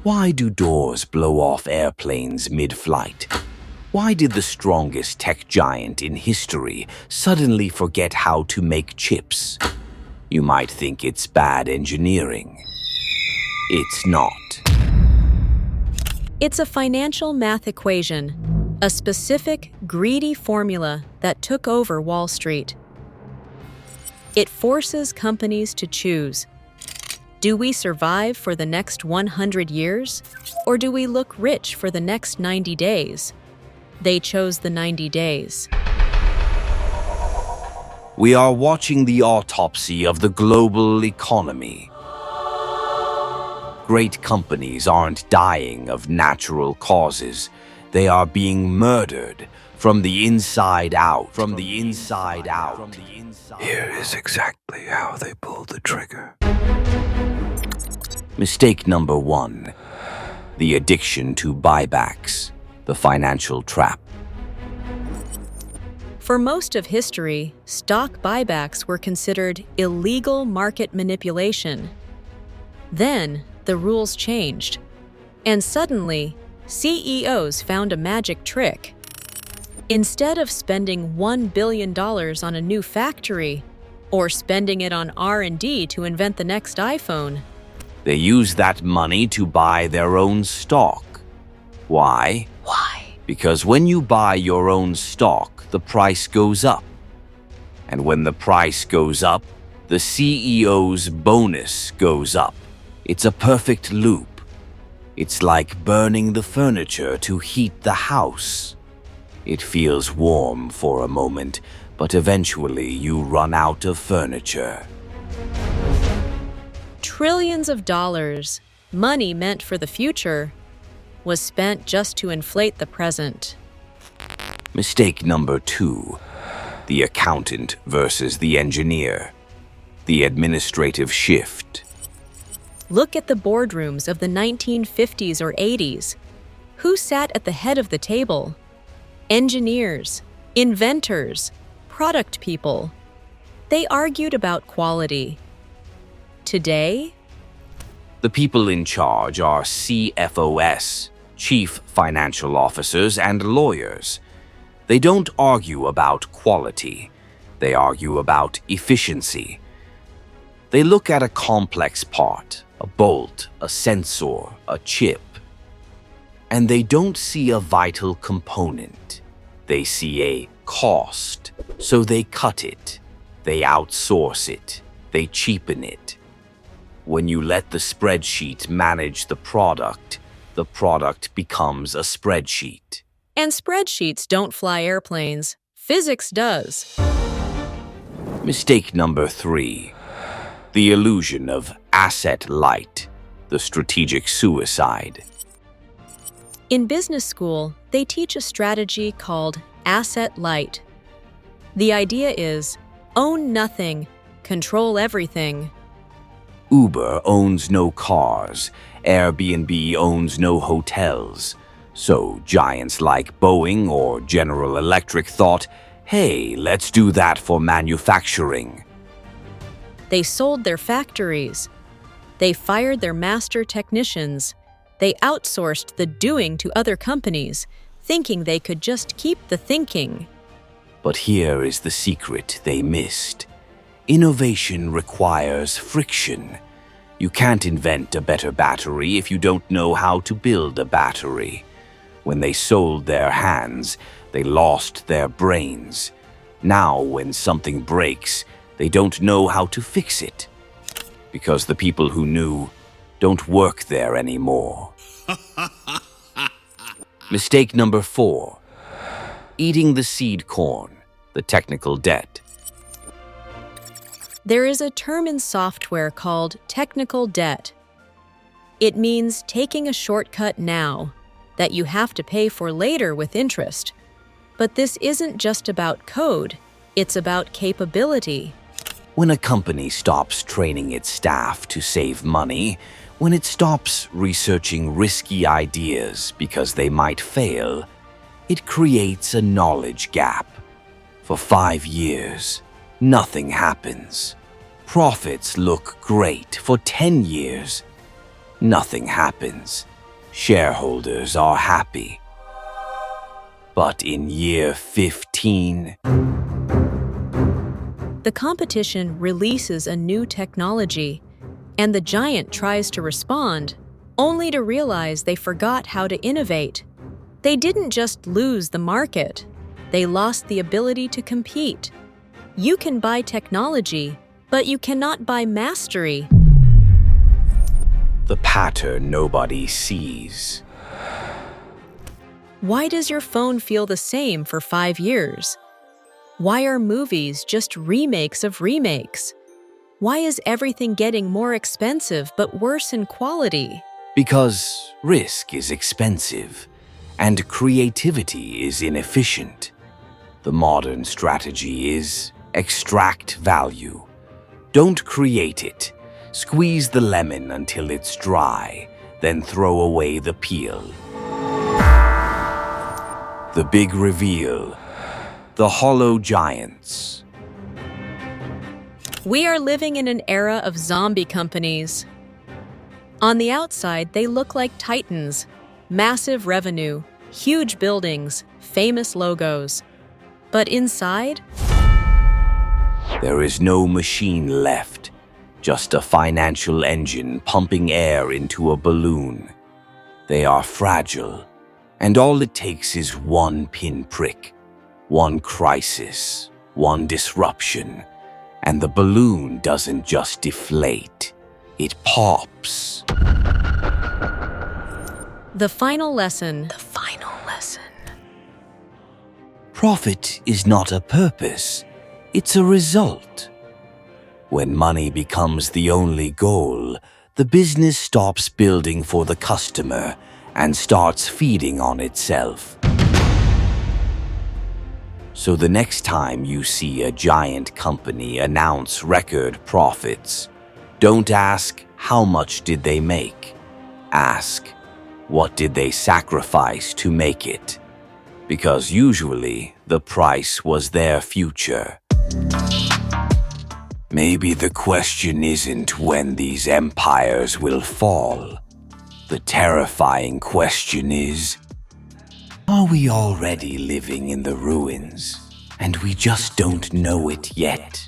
Why do doors blow off airplanes mid-flight? Why did the strongest tech giant in history suddenly forget how to make chips? You might think it's bad engineering. It's not. It's a financial math equation, a specific, greedy formula that took over Wall Street. It forces companies to choose. Do we survive for the next 100 years, or do we look rich for the next 90 days? They chose the 90 days. We are watching the autopsy of the global economy. Great companies aren't dying of natural causes. They are being murdered from the inside out. Here is exactly how they pulled the trigger. Mistake number 1. The addiction to buybacks, the financial trap. For most of history, stock buybacks were considered illegal market manipulation. Then, the rules changed, and suddenly, CEOs found a magic trick. Instead of spending $1 billion on a new factory, or spending it on R&D to invent the next iPhone, They use that money to buy their own stock. Why? Because when you buy your own stock, the price goes up. And when the price goes up, the CEO's bonus goes up. It's a perfect loop. It's like burning the furniture to heat the house. It feels warm for a moment, but eventually you run out of furniture. trillions of dollars, money meant for the future, was spent just to inflate the present. Mistake number 2. The accountant versus the engineer. The administrative shift. Look at the boardrooms of the 1950s or 80s. Who sat at the head of the table? Engineers, inventors, product people. They argued about quality. Today, The people in charge are CFOs, Chief Financial Officers, and lawyers. They don't argue about quality. They argue about efficiency. They look at a complex part, a bolt, a sensor, a chip, and they don't see a vital component. They see a cost, so they cut it. They outsource it. They cheapen it. When you let the spreadsheet manage the product becomes a spreadsheet. and spreadsheets don't fly airplanes. Physics does. Mistake number 3. The illusion of asset light, the strategic suicide. In business school, they teach a strategy called asset light. The idea is own nothing, control everything. Uber owns no cars. Airbnb owns no hotels. So giants like Boeing or General Electric thought, hey, let's do that for manufacturing. They sold their factories. They fired their master technicians. They outsourced the doing to other companies, thinking they could just keep the thinking. But here is the secret they missed. Innovation requires friction. You can't invent a better battery if you don't know how to build a battery. When they sold their hands, they lost their brains. Now, when something breaks, they don't know how to fix it. Because the people who knew don't work there anymore. Mistake number 4. Eating the seed corn, the technical debt. There is a term in software called technical debt. It means taking a shortcut now that you have to pay for later with interest. But this isn't just about code, it's about capability. When a company stops training its staff to save money, when it stops researching risky ideas because they might fail, it creates a knowledge gap. For 5 years, nothing happens. Profits look great. For 10 years, nothing happens. shareholders are happy. But in year 15, The competition releases a new technology, and the giant tries to respond, only to realize they forgot how to innovate. They didn't just lose the market, they lost the ability to compete. You can buy technology, but you cannot buy mastery. the pattern nobody sees. Why does your phone feel the same for 5 years? Why are movies just remakes of remakes? Why is everything getting more expensive but worse in quality? Because risk is expensive and creativity is inefficient. The modern strategy is extract value. Don't create it. Squeeze the lemon until it's dry, then throw away the peel. The big reveal. The hollow giants. We are living in an era of zombie companies. On the outside, they look like titans. Massive revenue, huge buildings, famous logos. But inside, There is no machine left, just a financial engine pumping air into a balloon. They are fragile, and all it takes is one pinprick, one crisis, one disruption, and the balloon doesn't just deflate, it pops. the final lesson. Profit is not a purpose, it's a result. When money becomes the only goal, the business stops building for the customer and starts feeding on itself. So the next time you see a giant company announce record profits, don't ask how much did they make. Ask, what did they sacrifice to make it? Because usually the price was their future. Maybe the question isn't when these empires will fall. The terrifying question is, are we already living in the ruins? And we just don't know it yet.